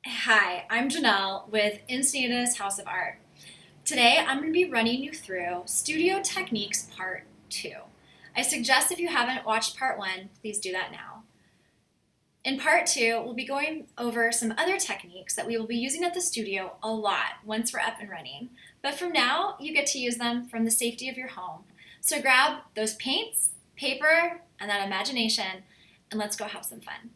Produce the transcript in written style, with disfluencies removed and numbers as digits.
Hi, I'm Janelle with Encinitas House of Art. Today I'm going to be running you through Studio Techniques Part 2. I suggest if you haven't watched Part 1, please do that now. In Part 2, we'll be going over some other techniques that we will be using at the studio a lot once we're up and running. But from now, you get to use them from the safety of your home. So grab those paints, paper, and that imagination, and let's go have some fun.